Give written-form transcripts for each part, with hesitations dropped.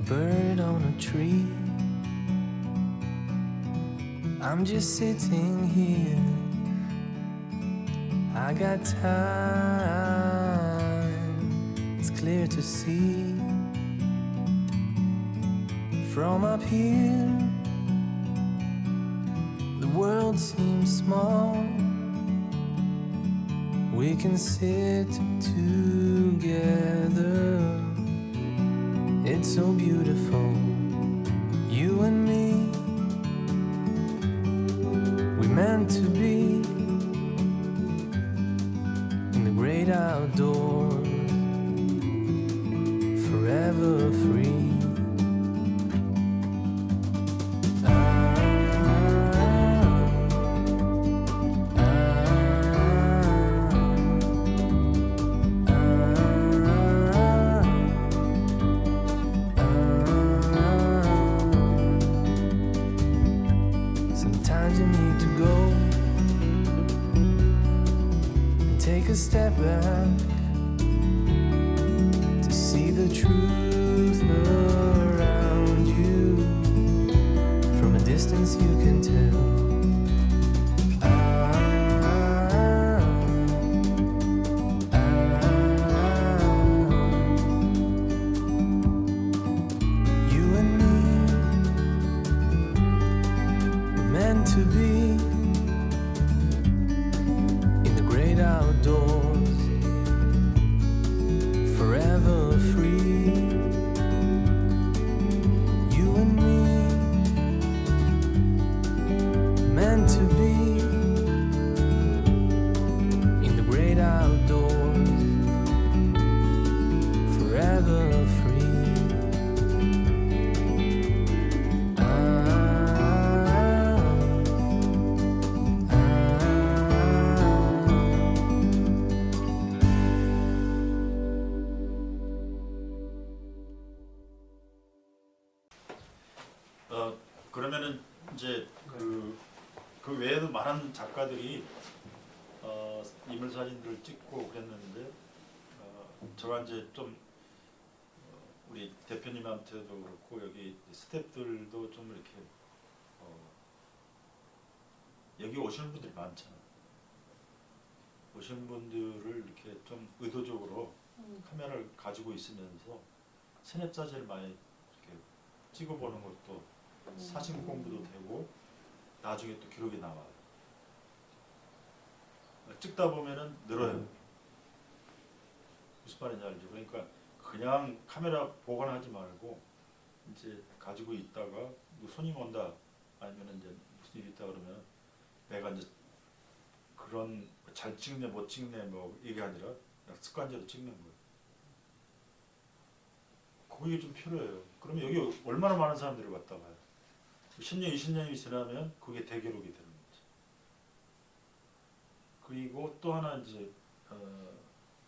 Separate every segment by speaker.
Speaker 1: a bird on a tree. I'm just sitting here. I got time. It's clear to see. From up here, the world seems small. We can sit together. It's so beautiful, you and me. We meant to be in the great outdoors, forever free. Sometimes you need to go and take a step back to see the truth around you. From a distance you can tell. You and me were meant to be in the great outdoors, forever free. You and me meant to be in the great outdoors, forever free.
Speaker 2: 그러면은 이제 그 외에도 많은 작가들이 인물 사진들을 찍고 그랬는데 제가 이제 좀 우리 대표님한테도 그렇고 여기 스태프들도 좀 이렇게 여기 오시는 분들이 많잖아. 오시는 분들을 이렇게 좀 의도적으로 카메라를 가지고 있으면서 스냅 사진을 많이 이렇게 찍어보는 것도 사진 공부도 되고 나중에 또 기록이 나와요. 찍다 보면은 늘어요. 무슨 말인지 알죠? 그러니까 그냥 카메라 보관하지 말고 이제 가지고 있다가 뭐 손님 온다 아니면 이제 무슨 일이 있다 그러면 내가 이제 그런 잘 찍네 못 찍네 뭐 이게 아니라 그냥 습관적으로 찍는 거예요. 그게 좀 필요해요. 그러면 여기 얼마나 많은 사람들이 왔다 가요. 10년, 20년이 지나면 그게 대기록이 되는 거죠. 그리고 또 하나 이제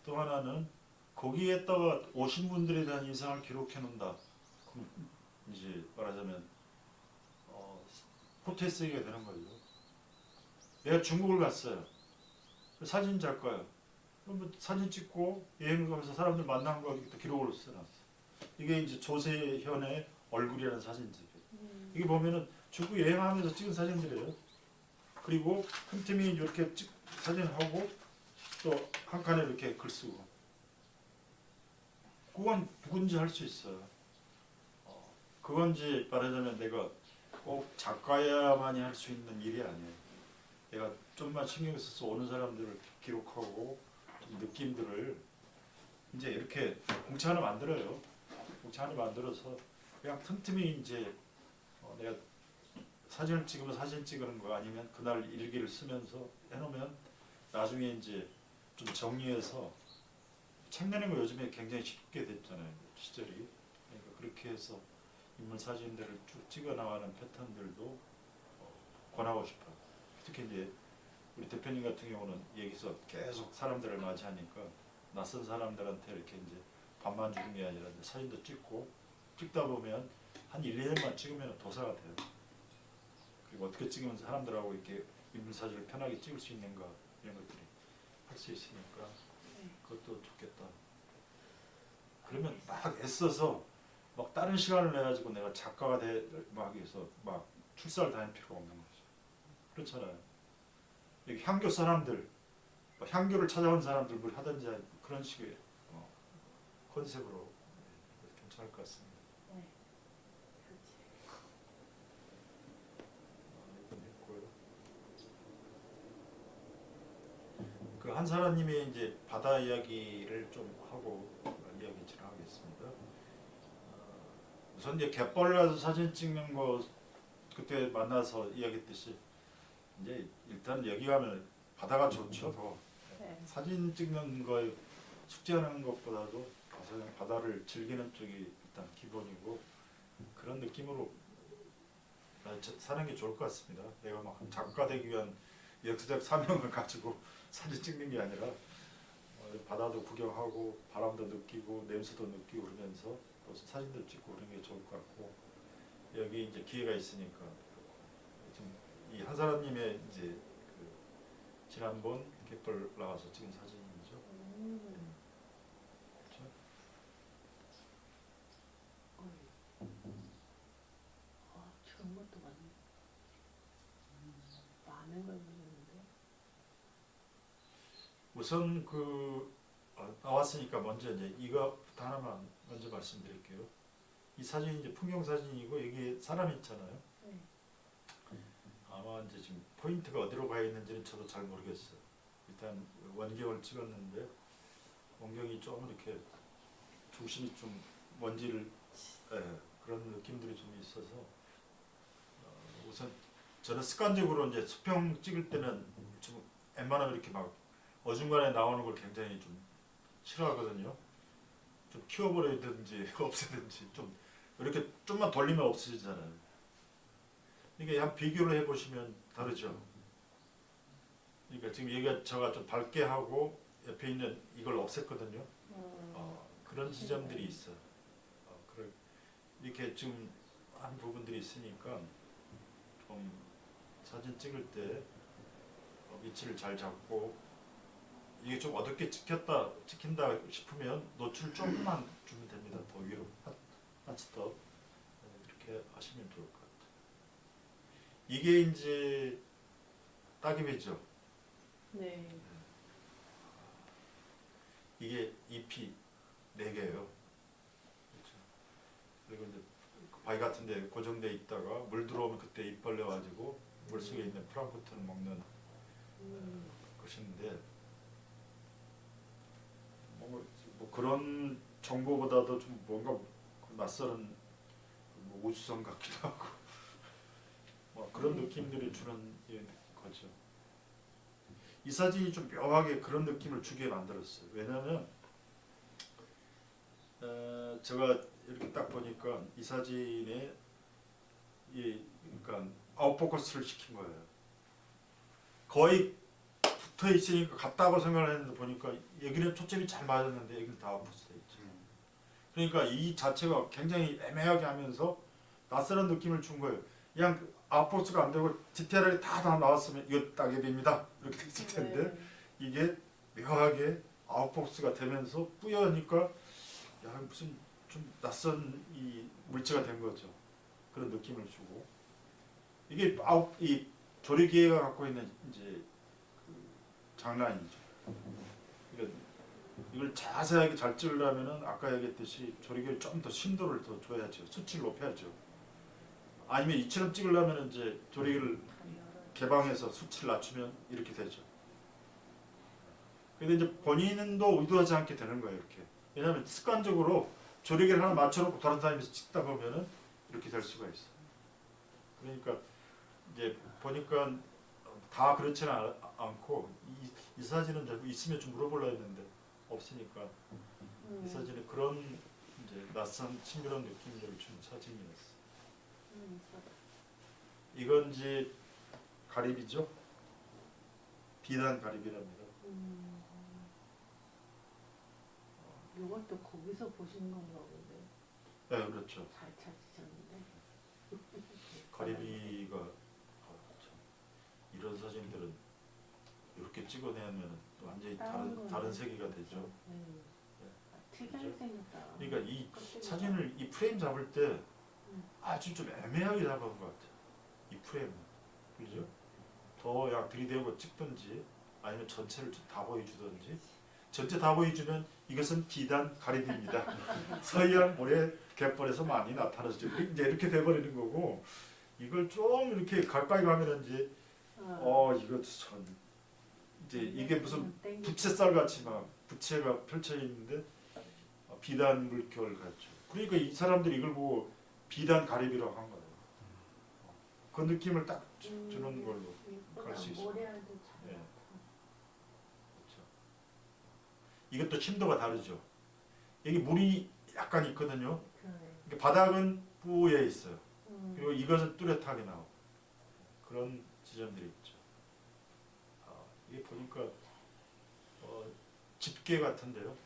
Speaker 2: 또 하나는 거기에다가 오신 분들에 대한 인상을 기록해 놓는다. 그럼 이제 말하자면 포토에 쓰기가 되는 거죠. 내가 중국을 갔어요. 사진 작가예요. 그럼 뭐 사진 찍고 여행을 가면서 사람들 만난 거 기록으로 써놨어. 이게 이제 조세현의 얼굴이라는 사진집이에요. 이게 보면은 중국 여행하면서 찍은 사진들이에요. 그리고 한 팀이 이렇게 사진을 하고 또 한 칸에 이렇게 글 쓰고. 그건 누군지 할 수 있어요. 그건 이제 말하자면 내가 꼭 작가야만이 할 수 있는 일이 아니에요. 내가 좀만 신경 써서 오는 사람들을 기록하고 좀 느낌들을 이제 이렇게 공채 하나 만들어요. 공채 하나 만들어서 그냥 틈틈이 이제 내가 사진을 찍으면 사진 찍는 거 아니면 그날 일기를 쓰면서 해놓으면 나중에 이제 좀 정리해서 책 내는 거 요즘에 굉장히 쉽게 됐잖아요. 시절이. 그러니까 그렇게 해서 인물 사진들을 쭉 찍어 나가는 패턴들도 권하고 싶어요. 특히 이제 우리 대표님 같은 경우는 여기서 계속 사람들을 맞이하니까 낯선 사람들한테 이렇게 이제 밥만 주는 게 아니라 이제 사진도 찍다 보면 한 1, 2년만 찍으면 도사가 돼요. 그리고 어떻게 찍으면 사람들하고 이렇게 인물 사진을 편하게 찍을 수 있는가 이런 것들이 할 수 있으니까 그것도 좋겠다. 그러면 막 애써서 막 다른 시간을 내 가지고 내가 작가가 막 해서 막 출사를 다닐 필요가 없는 거죠. 그렇잖아요. 여기 향교 사람들, 향교를 찾아온 사람들 뭘 하든지 그런 식의 컨셉으로 괜찮을 것 같습니다.
Speaker 3: 네. 그렇지.
Speaker 2: 이건 했고요. 그 한사라님이 이제 바다 이야기를 좀 하고 이야기 진행하겠습니다. 우선 이제 갯벌 가서 사진 찍는 거 그때 만나서 이야기했듯이 이제 일단 여기 가면 바다가 좋죠. 더
Speaker 3: 네.
Speaker 2: 사진 찍는 거에 숙제하는 것보다도 가서 그냥 바다를 즐기는 쪽이 일단 기본이고 그런 느낌으로 사는 게 좋을 것 같습니다. 내가 막 작가 되기 위한 역사적 사명을 가지고 사진 찍는 게 아니라 바다도 구경하고 바람도 느끼고 냄새도 느끼고 그러면서 또 사진도 찍고 그런 게 좋을 것 같고 여기 이제 기회가 있으니까 이 한사람님의 이제 그 지난번 갯벌 나와서 찍은 사진이죠. 그렇죠?
Speaker 3: 좋은 것도 많네. 많은 걸 보셨는데.
Speaker 2: 우선 나왔으니까 먼저 이제 이거부터 하나만 먼저 말씀드릴게요. 이 사진이 이제 풍경 사진이고 여기 사람 있잖아요.
Speaker 3: 네.
Speaker 2: 아마 이제 지금 포인트가 어디로 가 있는지는 저도 잘 모르겠어요. 일단 원경을 찍었는데 원경이 좀 이렇게 중심이 좀 먼지를 그런 느낌들이 좀 있어서 우선 저는 습관적으로 이제 수평 찍을 때는 좀 웬만하면 이렇게 막 어중간에 나오는 걸 굉장히 좀 싫어하거든요. 좀 키워버리든지 없애든지 좀 이렇게 좀만 돌리면 없어지잖아요. 이게 한 비교를 해보시면 다르죠. 그러니까 지금 여기가 제가 좀 밝게 하고 옆에 있는 이걸 없앴거든요. 그런 지점들이 있어요. 이렇게 지금 한 부분들이 있으니까 좀 사진 찍을 때 위치를 잘 잡고 이게 좀 어둡게 찍힌다 싶으면 노출 조금만 주면 됩니다. 더 위로 한치 더 이렇게 하시면 좋을 것 같아요. 이게 이제 따개비죠.
Speaker 3: 네.
Speaker 2: 이게 잎이 4개예요. 그렇죠. 그리고 이제 바위 같은데 고정돼 있다가 물 들어오면 그때 잎 벌려가지고 물 속에 있는 플랑크톤을 먹는 것인데 뭐 그런 정보보다도 좀 뭔가 낯설은 뭐 우주선 같기도 하고 뭐 그런 느낌들이 주는 거죠. 이 사진이 좀 묘하게 그런 느낌을 주게 만들었어요. 왜냐하면 제가 이렇게 딱 보니까 이 사진에 그러니까 아웃포커스를 시킨 거예요. 거의 붙어 있으니까 같다고 생각을 했는데 보니까 여기는 초점이 잘 맞았는데 여기는 다 아웃포커스돼 있죠. 그러니까 이 자체가 굉장히 애매하게 하면서 낯설은 느낌을 준 거예요. 그냥 아웃포커스가 안 되고 디테일하게 다 나왔으면 이거 따개비입니다 이렇게 됐을 텐데
Speaker 3: 네.
Speaker 2: 이게 묘하게 아웃포커스가 되면서 뿌여니까 야 무슨 좀 낯선 이 물체가 된 거죠. 그런 느낌을 주고 이게 이 조리기계가 갖고 있는 이제 그 장난이죠. 그러니까 이걸 자세하게 잘 찍으려면은 아까 얘기했듯이 조리기를 좀 더 심도를 더 줘야죠. 수치를 높여야죠. 아니면 이처럼 찍으려면 이제 조리기를 개방해서 수치를 낮추면 이렇게 되죠. 근데 이제 본인도 의도하지 않게 되는 거예요. 이렇게. 왜냐하면 습관적으로 조리기를 하나 맞춰놓고 다른 사람이 찍다 보면은 이렇게 될 수가 있어요. 그러니까 이제 보니까 다 그렇지는 않고 이 사진은 자꾸 있으면 좀 물어보려 했는데 없으니까 이 사진에 그런 이제 낯선 친밀한 느낌들을 주는 사진이었어요. 이건 이제 가리비죠. 비단 가리비랍니다.
Speaker 3: 이것도 거기서 보신 건가 본데.
Speaker 2: 네, 그렇죠.
Speaker 3: 잘 찾으셨는데.
Speaker 2: 가리비가 참 이런 사진들은 이렇게 찍어내면 완전히 다른 세계가 되죠.
Speaker 3: 네. 특이하게
Speaker 2: 그죠?
Speaker 3: 생겼다.
Speaker 2: 그러니까 이
Speaker 3: 껍데기가.
Speaker 2: 사진을 이 프레임 잡을 때 아주 좀 애매하게 잡은 것 같아. 이 프레임, 그죠? 더 약 들이대고 찍든지 아니면 전체를 다 보여주든지. 전체 다 보여주면 이것은 비단 가리비입니다. 서해안 모래 갯벌에서 많이 나타나죠. 이제 이렇게 돼버리는 거고 이걸 좀 이렇게 가까이 가면 이제 이거 전 이제 이게 무슨 부채살 같이 막 부채가 펼쳐 있는데 비단 물결 같죠. 그러니까 이 사람들이 이걸 보고 비단 가리비라고 한 거예요. 그 느낌을 딱 주는 걸로 갈 수 있어요.
Speaker 3: 모래알도 잘
Speaker 2: 예.
Speaker 3: 나타.
Speaker 2: 그렇죠. 이것도 심도가 다르죠. 여기 물이 약간 있거든요.
Speaker 3: 그래.
Speaker 2: 그러니까 바닥은 뿌예 있어요. 그리고 이것은 뚜렷하게 나오고 그런 지점들이 있죠. 이게 보니까 집게 같은데요.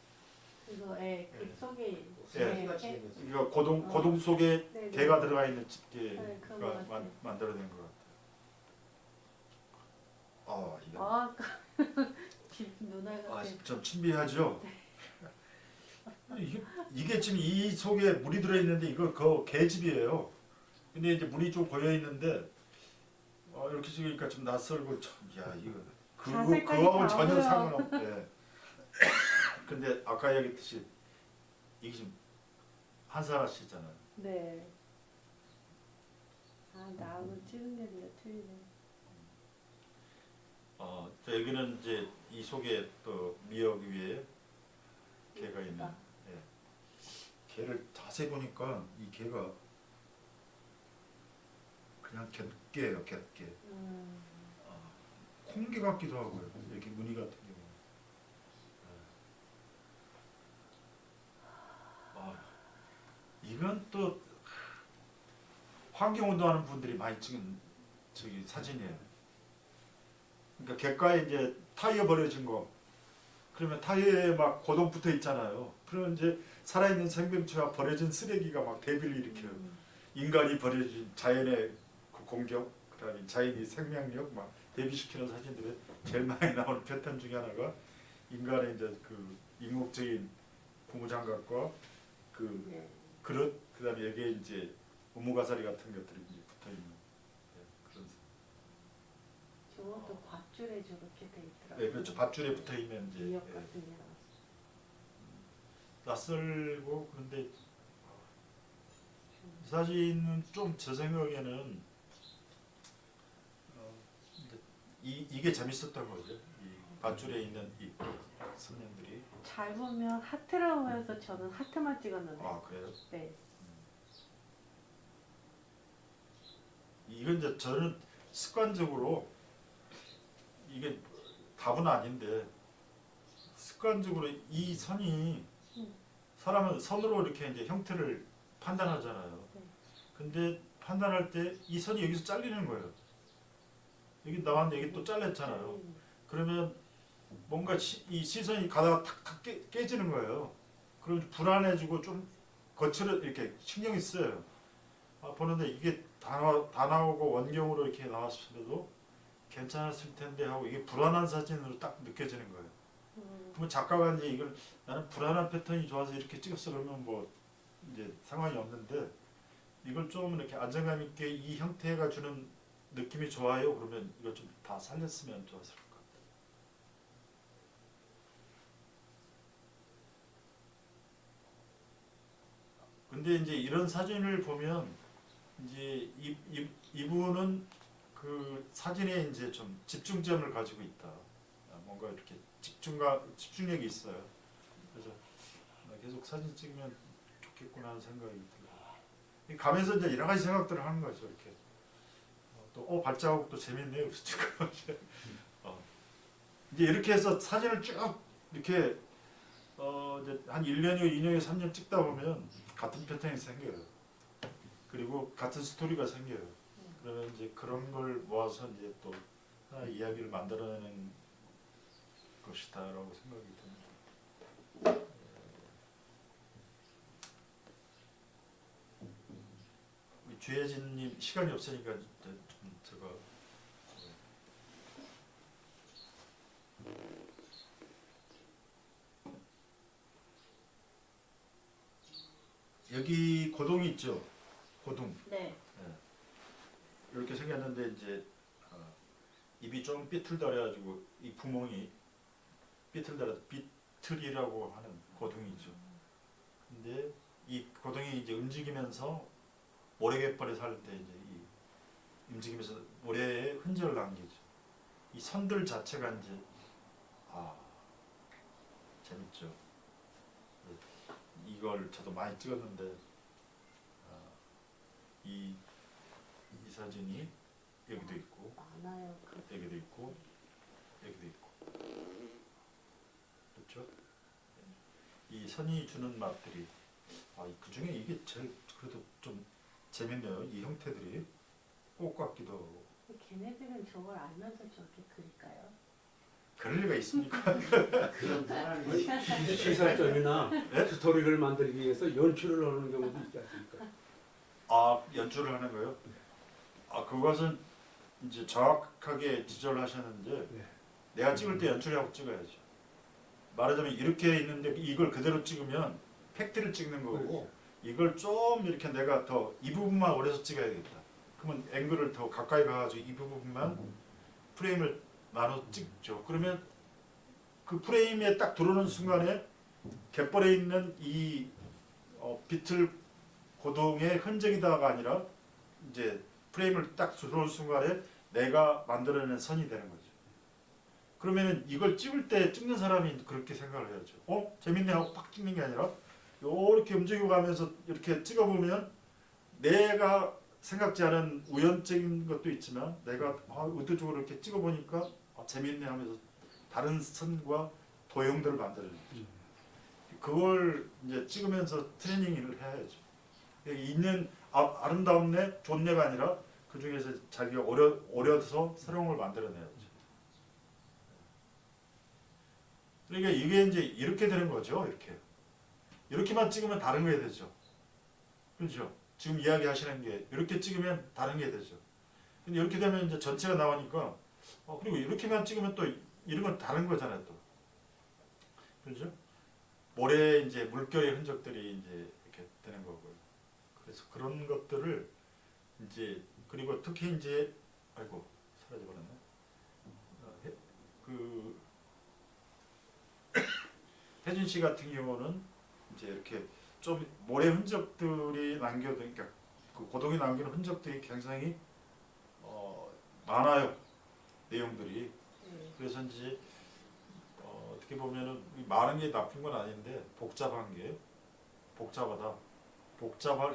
Speaker 3: 이거 그
Speaker 2: 예.
Speaker 3: 속에
Speaker 2: 이거 고동 속에
Speaker 3: 네, 네.
Speaker 2: 개가 들어가 있는
Speaker 3: 네,
Speaker 2: 집게가
Speaker 3: 그런 것 같아요.
Speaker 2: 만들어낸 것 같아요. 이거
Speaker 3: 눈알 같은.
Speaker 2: 좀 신비하죠. 이게 지금 이 속에 물이 들어 있는데 이거 그 개집이에요. 근데 이제 물이 좀 고여 있는데 이렇게 찍으니까 좀 낯설고 야 이거 그거하고 전혀 상관없대. 근데 아까 얘기했듯이 이게 지금 한산하시잖아요.
Speaker 3: 네. 나하고 찍은 게 틀리네.
Speaker 2: 여기는 이제 이 속에 또 미역 위에 개가 있는. 예. 개를 자세히 보니까 이 개가 그냥 갯개예요, 갯개. 콩개 같기도 하고요. 이렇게 무늬 같은 경우. 이건 또 환경운동하는 분들이 많이 찍은 저기 사진이에요. 그러니까 갯가에 이제 타이어 버려진 거, 그러면 타이어에 막 고동 붙어 있잖아요. 그러면 이제 살아있는 생명체가 버려진 쓰레기가 막 대비를 일으켜요. 인간이 버려진 자연의 그 공격, 그다음에 자연의 생명력 막 대비시키는 사진들에 제일 많이 나오는 패턴 중에 하나가 인간의 이제 그 인국적인 고무장갑과 그 그릇, 그다음에 여기에 이제 우무가사리 같은 것들이 이제 붙어 있는 그런.
Speaker 3: 저것도 밧줄에 저렇게 돼 있더라고요.
Speaker 2: 네, 그렇죠. 밧줄에 붙어 있는 이제
Speaker 3: 미역 같은 게 나왔어.
Speaker 2: 낯설고 그런데 이 사진은 좀 제 생각에는 이게 재밌었던 거죠. 이 밧줄에 있는 이 선녀들이.
Speaker 3: 잘 보면 하트라고 해서 저는 하트만 찍었는데.
Speaker 2: 그래요?
Speaker 3: 네.
Speaker 2: 이건 이제 저는 습관적으로 이게 답은 아닌데 습관적으로 이 선이 사람은 선으로 이렇게 이제 형태를 판단하잖아요.
Speaker 3: 네.
Speaker 2: 근데 판단할 때 이 선이 여기서 잘리는 거예요. 여기 나왔는데 여기 또 잘렸잖아요. 그러면 뭔가 이 시선이 가다가 탁탁 깨지는 거예요. 그럼 불안해지고 좀 거칠어 이렇게 신경이 쓰여요. 보는데 이게 다 나오고 원경으로 이렇게 나왔어도 괜찮았을 텐데 하고 이게 불안한 사진으로 딱 느껴지는 거예요. 그러면 작가가 이제 이걸 나는 불안한 패턴이 좋아서 이렇게 찍었어 그러면 뭐 이제 상관이 없는데 이걸 좀 이렇게 안정감 있게 이 형태가 주는 느낌이 좋아요. 그러면 이걸 좀 다 살렸으면 좋았을 것 같아요. 근데 이제 이런 사진을 보면 이제 이분은 그 사진에 이제 좀 집중점을 가지고 있다. 뭔가 이렇게 집중력이 있어요. 그래서 계속 사진 찍으면 좋겠구나 하는 생각이 들고 가면서 이제 여러 가지 생각들을 하는 거죠. 이렇게 또 발자국도 재밌네요. 이제 이렇게 해서 사진을 쭉 이렇게 이제 한 1년이고 2년이고 3년 찍다 보면 같은 패턴이 생겨요. 그리고 같은 스토리가 생겨요. 그러면 이제 그런 걸 모아서 이제 또 하나의 이야기를 만들어내는 것이다라고 생각이 듭니다. 주혜진님 시간이 없으니까 좀 제가 있죠. 고둥.
Speaker 3: 네.
Speaker 2: 이렇게 생겼는데 이제 입이 좀 삐뚤다래가지고 이 구멍이 삐뚤다래 비틀이라고 하는 고둥이죠. 근데 이 고둥이 이제 움직이면서 모래갯벌에 살 때 이제 이 움직이면서 모래에 흔적을 남기죠. 이 선들 자체가 이제 재밌죠. 이걸 저도 많이 찍었는데 이 사진이 여기도 있고
Speaker 3: 많아요.
Speaker 2: 여기도 있고 여기도 있고 그렇죠? 이 선이 주는 맛들이 그 중에 이게 제일 그래도 좀 재밌네요. 이 형태들이 꽃 같기도 하고.
Speaker 3: 걔네들은 저걸 알면서 저렇게 그릴까요?
Speaker 2: 그럴 리가 있습니까?
Speaker 4: 그런 사람이 시사점이나 스토리를 만들기 위해서 연출을 하는 경우도 있지 않습니까?
Speaker 2: 연출을 하는 거요? 그것은 이제 정확하게 지적을 하셨는데
Speaker 4: 네.
Speaker 2: 내가 찍을 때 연출하고 찍어야죠. 말하자면 이렇게 있는데 이걸 그대로 찍으면 팩트를 찍는 거고
Speaker 4: 그렇죠.
Speaker 2: 이걸 좀 이렇게 내가 더 이 부분만 오래서 찍어야겠다. 그러면 앵글을 더 가까이 가가지고 이 부분만 프레임을 나눠 찍죠. 그러면 그 프레임에 딱 들어오는 순간에 갯벌에 있는 이 비틀 고동의 흔적이다가 아니라 이제 프레임을 딱 들어오는 순간에 내가 만들어낸 선이 되는 거죠. 그러면은 이걸 찍을 때 찍는 사람이 그렇게 생각을 해야죠. 재밌네 하고 팍 찍는 게 아니라 이렇게 움직여가면서 이렇게 찍어보면 내가 생각지 않은 우연적인 것도 있지만 내가 의도적으로 이렇게 찍어보니까 재밌네 하면서 다른 선과 도형들을 만들어내는 거죠. 그걸 이제 찍으면서 트레이닝을 해야죠. 있는 아름다움네, 좋네가 아니라 그 중에서 자기가 오려서 새로운 걸 만들어내야죠. 그러니까 이게 이제 이렇게 되는 거죠. 이렇게만 찍으면 다른 게 되죠. 그렇죠? 지금 이야기하시는 게 이렇게 찍으면 다른 게 되죠. 근데 이렇게 되면 이제 전체가 나오니까 그리고 이렇게만 찍으면 또 이런 건 다른 거잖아요. 또 그렇죠? 모래 이제 물결의 흔적들이 이제 이렇게 되는 거고요. 그래서 그런 것들을 이제 그리고 특히 이제 사라져버렸네. 혜준 씨 같은 경우는 이제 이렇게 좀 모래 흔적들이 그러니까 그 고동이 남기는 흔적들이 굉장히 많아요. 내용들이. 그래서 이제 어떻게 보면은 많은 게 나쁜 건 아닌데 복잡한 게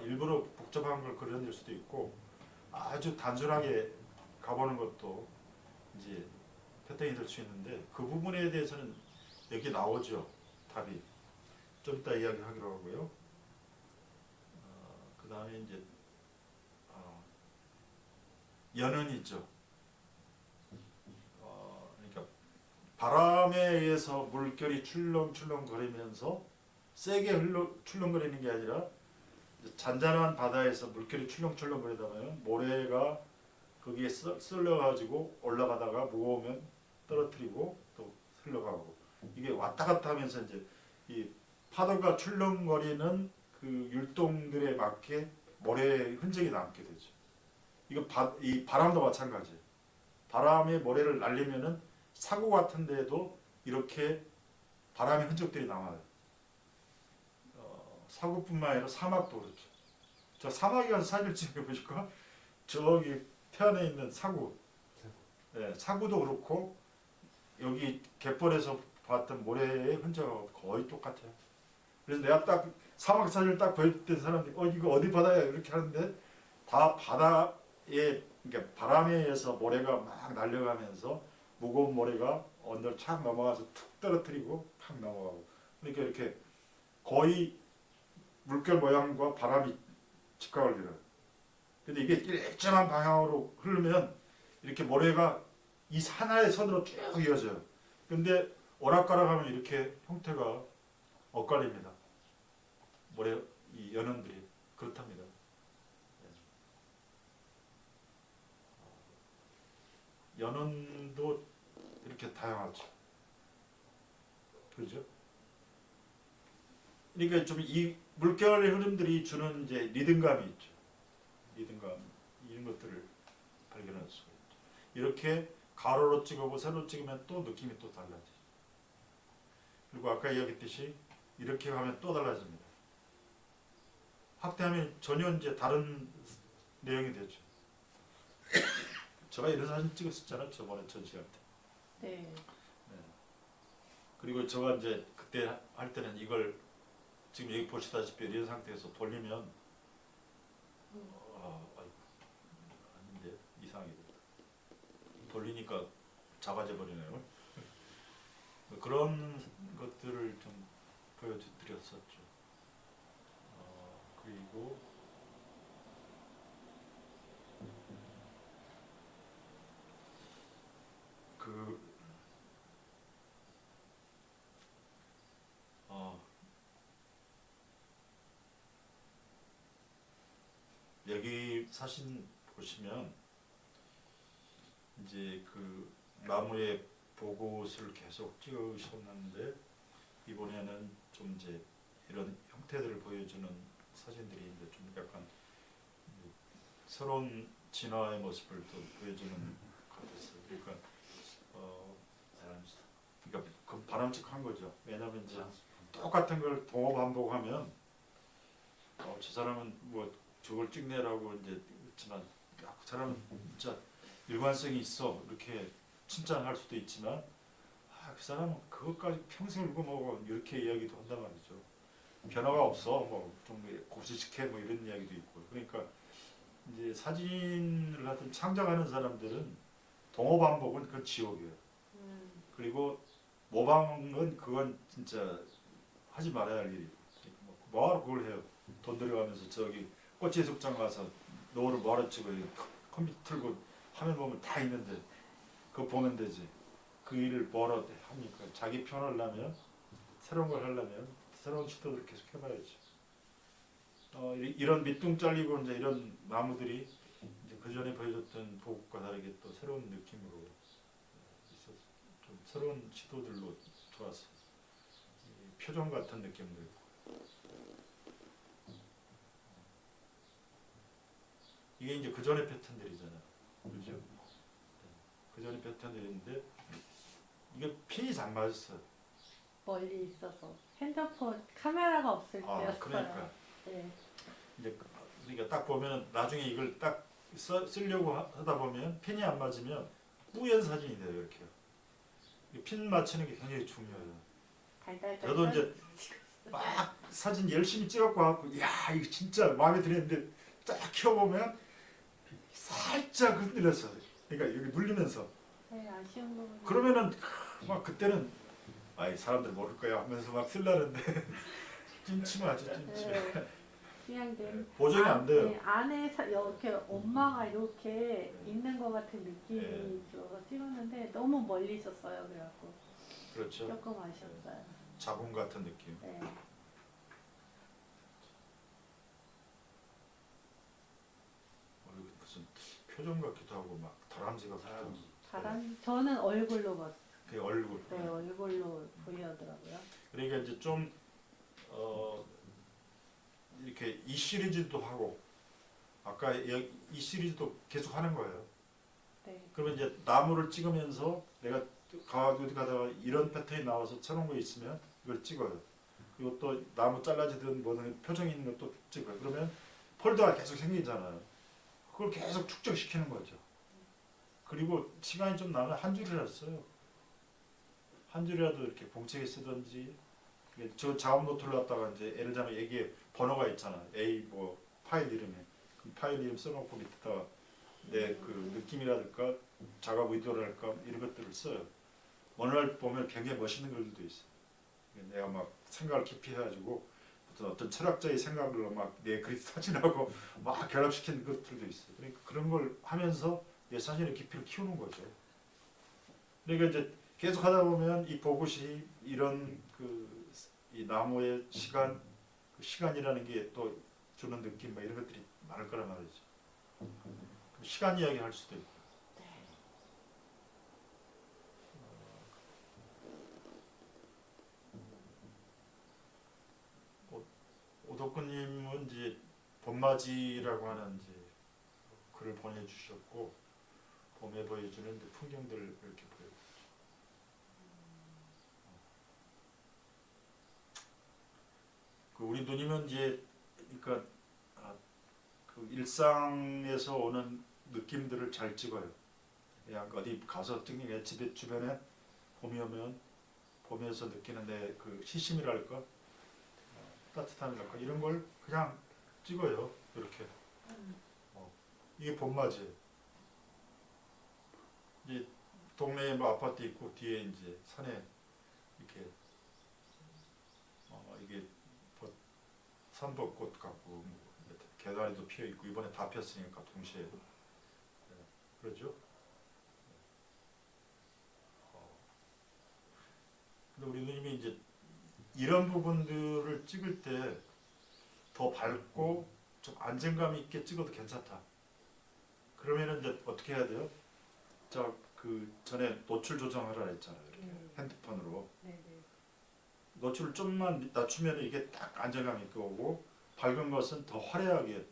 Speaker 2: 일부러 복잡한 걸 그려낼 수도 있고 아주 단순하게 가보는 것도 이제 패턴이 될 수 있는데 그 부분에 대해서는 여기 나오죠. 답이 좀 이따 이야기하기로 하고요. 그 다음에 이제 연은 있죠. 그러니까 바람에 의해서 물결이 출렁출렁 거리면서 세게 출렁거리는 게 아니라 잔잔한 바다에서 물결이 출렁출렁 거리다 보면 모래가 거기에 쓸려가지고 올라가다가 무거우면 떨어뜨리고 또 흘러가고 이게 왔다 갔다 하면서 이제 이 파도가 출렁거리는 그 율동들에 맞게 모래의 흔적이 남게 되죠. 이 바람도 마찬가지예요. 바람에 모래를 날리면은 사고 같은 데에도 이렇게 바람의 흔적들이 남아요. 사고뿐만 아니라 사막도 그렇죠. 저 사막에 가서 사진을 찍어보실까? 저기 태안에 있는 사구. 사구도 그렇고 여기 갯벌에서 봤던 모래의 흔적하고 거의 똑같아요. 그래서 내가 딱 사막 사진을 딱 보여줬던 사람들이 이거 어디 바다야 이렇게 하는데 다 바다에 그러니까 바람에 의해서 모래가 막 날려가면서 무거운 모래가 언덕을 착 넘어가서 툭 떨어뜨리고 팍 넘어가고 그러니까 이렇게 거의 물결 모양과 바람이 직각을 이뤄요. 근데 이게 일정한 방향으로 흐르면 이렇게 모래가 이 하나의 선으로 쭉 이어져요. 근데 오락가락하면 이렇게 형태가 엇갈립니다. 모래 이 연원들이 그렇답니다. 연원도 이렇게 다양하죠. 그렇죠? 그러니까 좀 이 물결의 흐름들이 주는 이제 리듬감이 있죠. 리듬감 이런 것들을 발견할 수가 있죠. 이렇게 가로로 찍어보고 세로로 찍으면 또 느낌이 또 달라지죠. 그리고 아까 이야기했듯이 이렇게 하면 또 달라집니다. 확대하면 전혀 이제 다른 내용이 되죠. 제가 이런 사진 찍었었잖아요. 저번에 전시할 때.
Speaker 3: 네.
Speaker 2: 그리고 제가 이제 그때 할 때는 이걸 지금 여기 보시다시피 이런 상태에서 돌리면 아닌데 이상하게 됐다. 돌리니까 작아져 버리네요. 그런 것들을 좀 보여드렸었죠. 그리고 그 여기 사진 보시면 이제 그 나무의 보고서를 계속 찍으셨는데 이번에는 좀 이제 이런 형태들을 보여주는 사진들이 이제 좀 약간 새로운 진화의 모습을 또 보여주는 것 같았어요. 그러니까 그 바람직한 거죠. 왜냐하면 이제 똑같은 걸 동호 반복하면 저 사람은 뭐 저걸 찍네라고 이제 그렇지만 그 사람은 진짜 일관성이 있어 이렇게 칭찬할 수도 있지만 그 사람은 그것까지 평생 울고 먹어 이렇게 이야기도 한단 말이죠. 변화가 없어 뭐 좀 고지식해 뭐 이런 이야기도 있고. 그러니까 이제 사진을 하여튼 창작하는 사람들은 동호 반복은 그건 지옥이에요. 그리고 모방은 그건 진짜 하지 말아야 할 일이고. 뭐하러 그걸 해요. 돈 들여가면서 저기 꽃 해수욕장 가서 노을을 뭐하러 찍어 컴퓨터 틀고 화면 보면 다 있는데 그거 보면 되지. 그 일을 뭐하러 합니까? 자기 표현하려면 새로운 걸 하려면 새로운 시도들을 계속 해봐야지. 이런 밑둥 잘리고 이제 이런 나무들이 이제 그 전에 보여줬던 보급과 다르게 또 새로운 느낌으로 있어서 좀 새로운 시도들로 좋았어. 표정 같은 느낌도 있고. 이게 이제 그 전의 패턴들이잖아요. 그렇죠? 그 전의 패턴들인데 이게 핀이 잘 맞았어요.
Speaker 3: 멀리 있어서 핸드폰 카메라가 없을 때였어요.
Speaker 2: 그러니까.
Speaker 3: 네.
Speaker 2: 이제 그러니까 딱 보면 나중에 이걸 딱 쓰려고 하다 보면 핀이 안 맞으면 뿌연 사진이 돼요. 이렇게. 핀 맞추는 게 굉장히 중요해요.
Speaker 3: 달달달.
Speaker 2: 저도 이제 막 사진 열심히 찍었고 야 이거 진짜 마음에 드는데 딱 켜보면 살짝 흔들렸어. 그러니까 여기 눌리면서.
Speaker 3: 네, 아쉬운 부분.
Speaker 2: 그러면은 막 그때는 아이 사람들 모를 거야 하면서 막 쓰려는데 찜찜하지 찜찜.
Speaker 3: 네. 그냥
Speaker 2: 보정이 안 돼요.
Speaker 3: 네, 안에 이렇게 엄마가 이렇게 있는 것 같은 느낌이 들어서 찍었는데 너무 멀리 있었어요. 그래갖고
Speaker 2: 그렇죠.
Speaker 3: 조금 아쉬웠어요.
Speaker 2: 자궁 같은 느낌.
Speaker 3: 네.
Speaker 2: 무슨 표정 같기도 하고 막 다람쥐 같기도 하고.
Speaker 3: 저는 얼굴로 봤어요.
Speaker 2: 그 얼굴.
Speaker 3: 네, 얼굴로 보이더라고요.
Speaker 2: 그러니까 이제 좀 이렇게 이 시리즈도 하고 아까 이 시리즈도 계속 하는 거예요.
Speaker 3: 네.
Speaker 2: 그러면 이제 나무를 찍으면서 내가 어디 가다가 이런 패턴이 나와서 새로운 거 있으면 이걸 찍어요. 그리고 또 나무 잘라지든 뭐든 표정이 있는 것도 찍어요. 그러면 폴더가 계속 생기잖아요. 그걸 계속 축적시키는 거죠. 그리고 시간이 좀 나면 한 줄이라도 써요. 한 줄이라도 이렇게 봉책에 쓰든지. 저 자음 노트를 갖다가 이제 예를 들면 여기에 번호가 있잖아. A 뭐 파일 이름에. 그럼 파일 이름 써놓고 밑에다가 내 그 느낌이랄까 작업 의도랄까 이런 것들을 써요. 어느 날 보면 굉장히 멋있는 글들도 있어. 내가 막 생각을 깊이 해가지고 어떤 철학자의 생각을 막 내 그림 사진하고 막 결합시키는 것들도 있어. 그러니까 그런 걸 하면서 내 사진의 깊이를 키우는 거죠. 그러니까 이제 계속 하다 보면 이 보굿이 이런 이 나무의 시간, 그 시간이라는 게 또 주는 느낌, 뭐 이런 것들이 많을 거란 말이죠. 시간 이야기 할 수도 있고. 봄맞이라고 하는 이제 글을 보내주셨고 봄에 보여주는 이제 풍경들을 이렇게 보여주죠. 그 우리 누님은 이제 그러니까 그 일상에서 오는 느낌들을 잘 찍어요. 그냥 어디 가서 찍는 게 집에 주변에 봄이 오면 봄에서 느끼는 내 그 시심이랄까 따뜻함이랄까 이런 걸 그냥 찍어요. 이렇게 이게 봄맞이에요. 이제 동네에 뭐 아파트 있고 뒤에 이제 산에 이렇게 이게 산벚꽃 같고 뭐 개다리도 피어 있고 이번에 다 폈으니까 동시에 그러죠. 근데 우리 누님이 이제 이런 부분들을 찍을 때 더 밝고 좀 안정감 있게 찍어도 괜찮다. 그러면은 이제 어떻게 해야 돼요? 자, 그 전에 노출 조정하라 했잖아요. 이렇게 핸드폰으로.
Speaker 3: 네네.
Speaker 2: 노출을 좀만 낮추면 이게 딱 안정감 있게 오고 밝은 것은 더 화려하게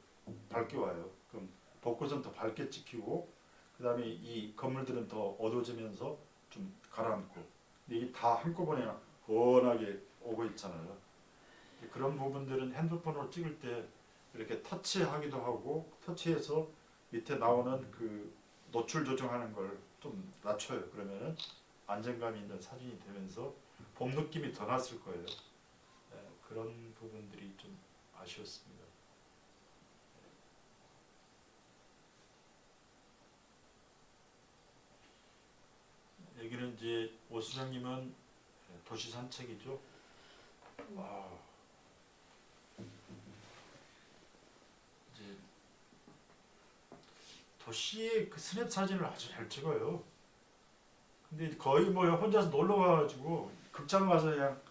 Speaker 2: 밝게 와요. 그럼 벚꽃은 더 밝게 찍히고 그 다음에 이 건물들은 더 어두워지면서 좀 가라앉고 근데 이게 다 한꺼번에 원하게 오고 있잖아요. 그런 부분들은 핸드폰으로 찍을 때 이렇게 터치하기도 하고 터치해서 밑에 나오는 그 노출 조정하는 걸 좀 낮춰요. 그러면은 안정감 있는 사진이 되면서 봄 느낌이 더 났을 거예요. 그런 부분들이 좀 아쉬웠습니다. 여기는 이제 오수장님은 도시 산책이죠. 이제 도시의 그 스냅 사진을 아주 잘 찍어요. 근데 거의 뭐 혼자서 놀러 가가지고 극장 가서 그냥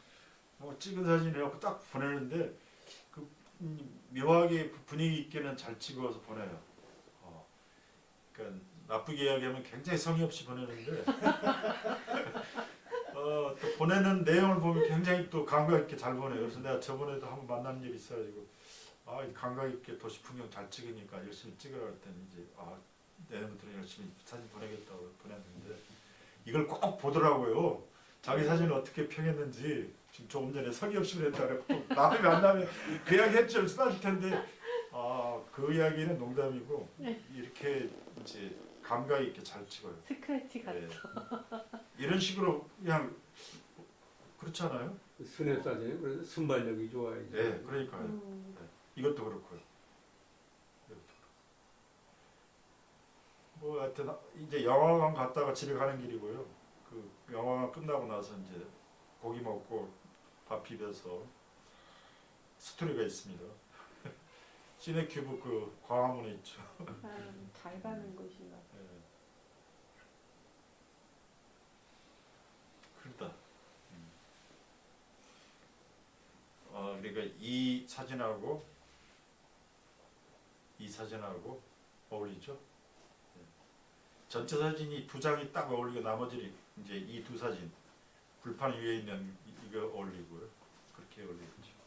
Speaker 2: 뭐 찍은 사진이라고 딱 보내는데 그 묘하게 분위기 있게는 잘 찍어서 보내요. 그러니까 나쁘게 이야기하면 굉장히 성의 없이 보내는데 또 보내는 내용을 보면 굉장히 또 감각 있게 잘 보내요. 그래서 내가 저번에도 한번 만난 일이 있어가지고 이 감각 있게 도시 풍경 잘 찍으니까 열심히 찍으라 했더니 이제 내년부터 열심히 사진 보내겠다고 보냈는데 이걸 꼭 보더라고요. 자기 사진을 어떻게 평했는지 지금 조금 전에 성의 없이 그랬다 그랬고 나중에 안 나면 그 이야기 했죠. 쓰다줄 텐데 그 이야기는 농담이고 이렇게 이제 감각 있게 잘 찍어요.
Speaker 3: 스크래치 같죠.
Speaker 2: 이런 식으로 그냥 그렇잖아요.
Speaker 4: 스냅 사진이 그래서 순발력이 좋아야지.
Speaker 2: 네, 그러니까요. 이것도 그렇고요. 뭐 하여튼 이제 영화관 갔다가 집에 가는 길이고요. 그 영화관 끝나고 나서 이제 고기 먹고 밥 비벼서 스토리가 있습니다. 시네큐브 그 광화문에 있죠.
Speaker 3: 잘 가는 곳인가.
Speaker 2: 그렇다. 그러니까 이 사진하고 어울리죠. 전체 사진이 두 장이 딱 어울리고 나머지 이제 이 두 사진 불판 위에 있는 이거 어울리고요. 그렇게 어울리죠.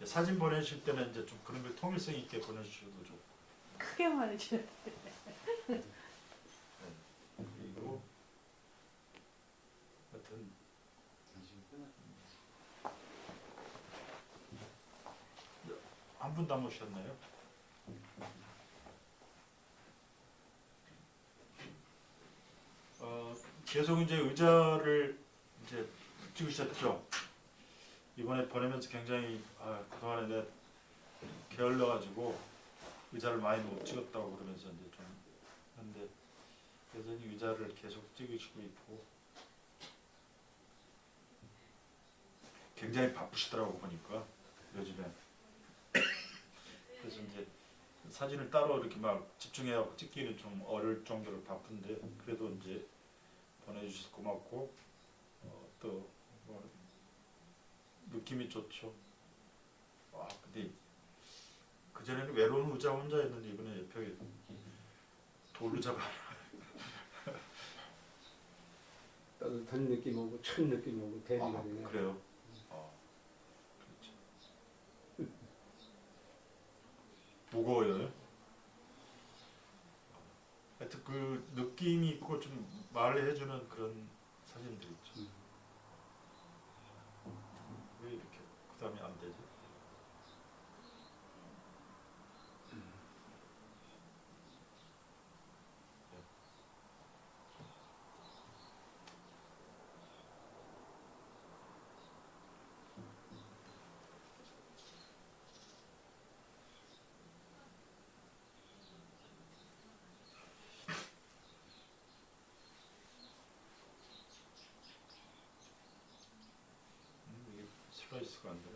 Speaker 2: 사진 보내실 때는 이제 좀 그런 걸 통일성 있게 보내주셔도 좋고.
Speaker 3: 크게 말해줘야 돼.
Speaker 2: 그리고 하여튼 한 분도 안 모셨나요? 계속 이제 의자를 이제 찍으셨죠. 이번에 보내면서 굉장히 그동안에 내가 게을러가지고 의자를 많이 못 찍었다고 그러면서 이제 좀 했는데 여전히 의자를 계속 찍으시고 있고 굉장히 바쁘시더라고 보니까 요즘에. 그래서 이제 사진을 따로 이렇게 막 집중해갖고 찍기는 좀 어려울 정도로 바쁜데 그래도 이제 보내주셔서 고맙고 또 뭐 느낌이 좋죠. 근데 그 전에는 외로운 의자 혼자였는데 이번에 옆에 돌의자가
Speaker 4: 따뜻한 느낌하고 찬 느낌하고 대비가 되네.
Speaker 2: 그래요. 무거워요. 하여튼 그 느낌이 있고 좀 말해주는 그런 사진들 있죠. 왜 이렇게 그 다음에 안 되지? 이게 슬라이스가 안 되네.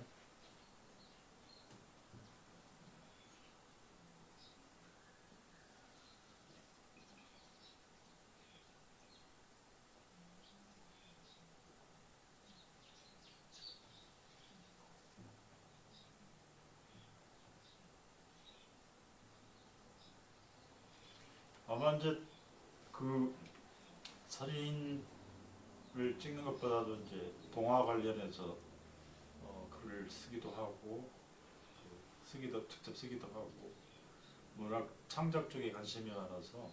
Speaker 2: 아마 이제 그 사진을 찍는 것보다도 이제 동화 관련해서 글을 쓰기도 하고 직접 쓰기도 하고 문학 창작 쪽에 관심이 많아서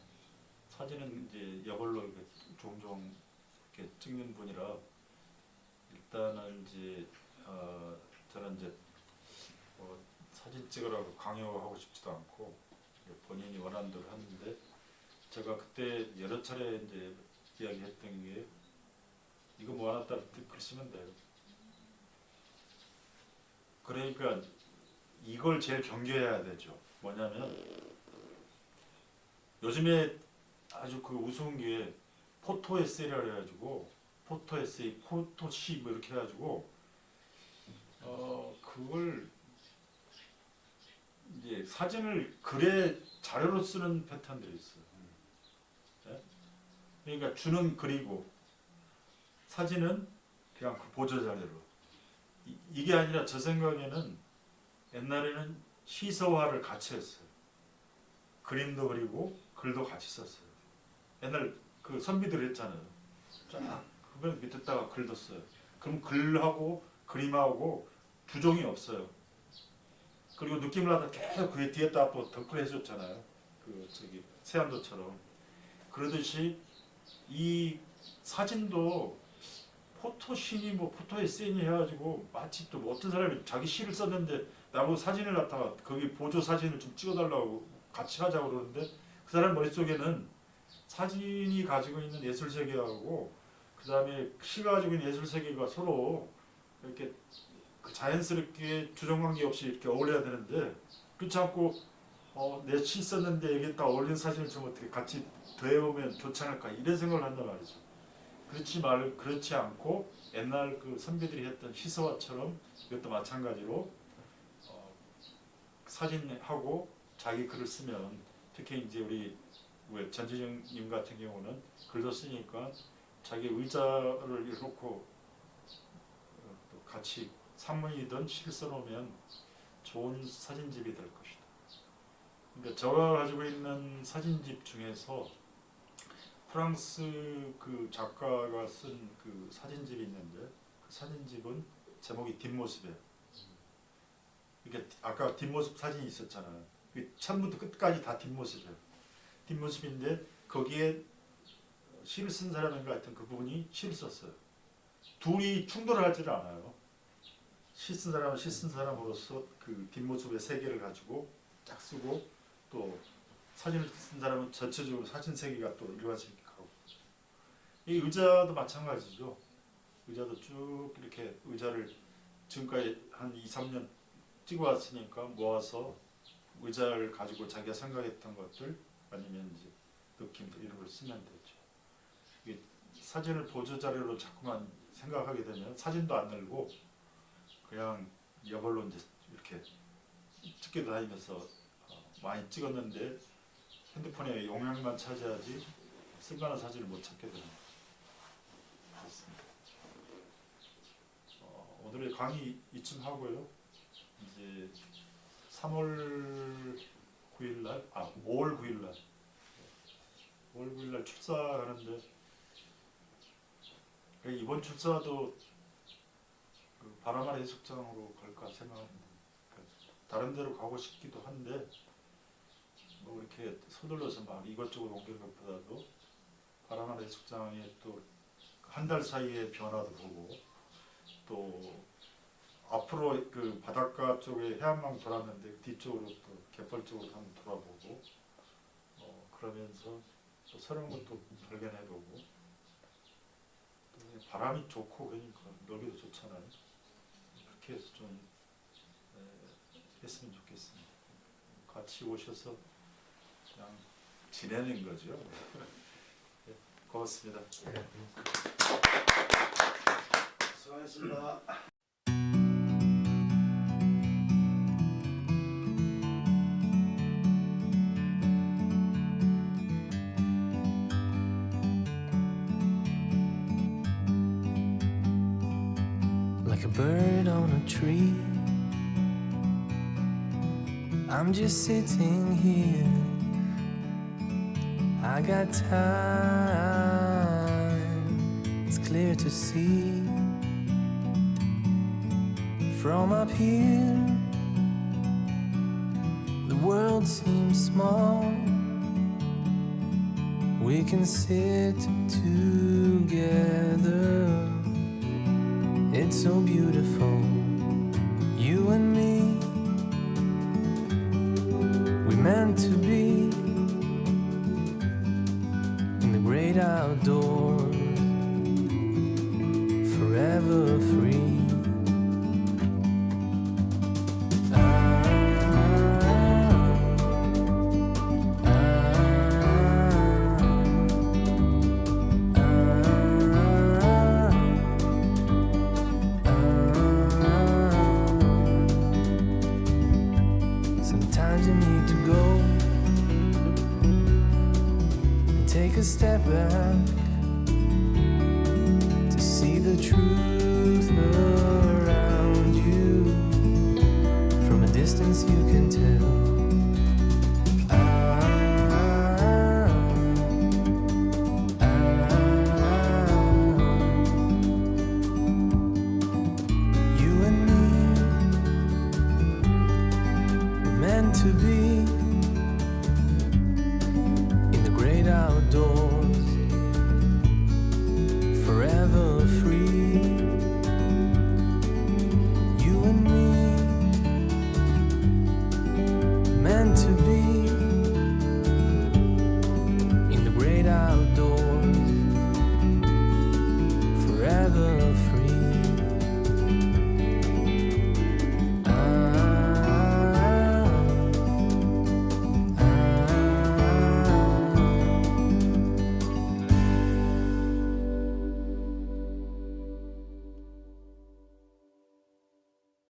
Speaker 2: 사진은 이제 여벌로 이렇게 종종 이렇게 찍는 분이라 일단은 이제 저는 이제 사진 찍으라고 강요하고 싶지도 않고 본인이 원하는 대로 하는데 제가 그때 여러 차례 이제 이야기했던 게 이거 뭐 하나 따라 글 쓰면 돼요. 그러니까 이걸 제일 경계해야 되죠. 뭐냐면 요즘에 아주 그 우스운 게 포토 에세이라 그래가지고 포토 에세이, 포토시 뭐 이렇게 해가지고 그걸 이제 사진을 글에 자료로 쓰는 패턴들이 있어요. 네? 그러니까 주는 글이고 사진은 그냥 그 보조 자료로. 이게 아니라 제 생각에는 옛날에는 시서화를 같이 했어요. 그림도 그리고 글도 같이 썼어요. 옛날 그 선비들 했잖아요. 쫙 그걸 밑에다가 글도 써요. 그럼 글하고 그림하고 부종이 없어요. 그리고 느낌을 하다 계속 그 뒤에다가 또 덧글 해줬잖아요. 그 저기 세안도처럼. 그러듯이 이 사진도 포토신이 뭐 포토에세이니 해가지고 마치 또 어떤 사람이 자기 시를 썼는데 나보고 사진을 갖다가 거기 보조 사진을 좀 찍어달라고 같이 하자고 그러는데 그 사람 머릿속에는 사진이 가지고 있는 예술 세계하고 그 다음에 시가 가지고 있는 예술 세계가 서로 이렇게 그 자연스럽게 주정관계 없이 이렇게 어울려야 되는데 그렇지 않고 내 시 썼는데 여기다 어울리는 사진을 좀 어떻게 같이 더해보면 좋지 않을까 이런 생각을 한단 말이죠. 그렇지 않고 옛날 그 선비들이 했던 시서화처럼 이것도 마찬가지로 사진하고 자기 글을 쓰면 특히 이제 우리 전지정님 같은 경우는 글도 쓰니까 자기 의자를 이렇게 또 같이 산문이든 시를 써놓으면 좋은 사진집이 될 것이다. 그러니까 제가 가지고 있는 사진집 중에서 프랑스 그 작가가 쓴 그 사진집이 있는데 그 사진집은 제목이 뒷모습이에요. 이게 아까 뒷모습 사진이 있었잖아요. 처음부터 끝까지 다 뒷모습이에요. 뒷모습인데 거기에 시를 쓴 사람인가 하여튼 그 부분이 시를 썼어요. 둘이 충돌을 하지를 않아요. 시 쓴 사람은 시 쓴 사람으로서 그 뒷모습의 세계를 가지고 딱 쓰고 또 사진을 쓴 사람은 전체적으로 사진 세계가 또 일관성있게 가고 이 의자도 마찬가지죠. 의자도 쭉 이렇게 의자를 지금까지 한 2, 3년 찍어왔으니까 모아서 의자를 가지고 자기가 생각했던 것들 아니면 이제 느낌들 이런 걸 쓰면 되죠. 이게 사진을 보조 자료로 자꾸만 생각하게 되면 사진도 안 늘고 그냥 이걸로 이제 이렇게 찍게 다니면서 많이 찍었는데 핸드폰의 용량만 차지하지 쓸만한 사진을 못 찾게 되는 그렇습니다. 오늘의 강의 이쯤 하고요. 이제 3월 9일날, 5월 9일날 5월 9일날 출사하는데 이번 출사도 그 바람아래 해수욕장으로 갈까 생각합니다. 다른 데로 가고 싶기도 한데 이렇게 서둘러서 막 이것저것 옮기는 것보다도 바람한 해수욕장에 또 한 달 사이에 변화도 보고 또 앞으로 그 바닷가 쪽에 해안망 돌았는데 뒤쪽으로 또 갯벌 쪽으로 한번 돌아보고 그러면서 또 새로운 것도 발견해보고 또 바람이 좋고 그러니까 놀기도 좋잖아요. 그렇게 해서 좀 했으면 좋겠습니다. 같이 오셔서 그냥 지내는 거죠. 네, 고맙습니다.
Speaker 5: 수고하셨습니다.
Speaker 1: Like a bird on a tree, I'm just sitting here. I got time, it's clear to see. From up here, the world seems small. We can sit together. It's so beautiful, you and me. We meant to be in the great outdoors, forever free. Sometimes you need to go and take a step back to see the truth around you. From a distance you can tell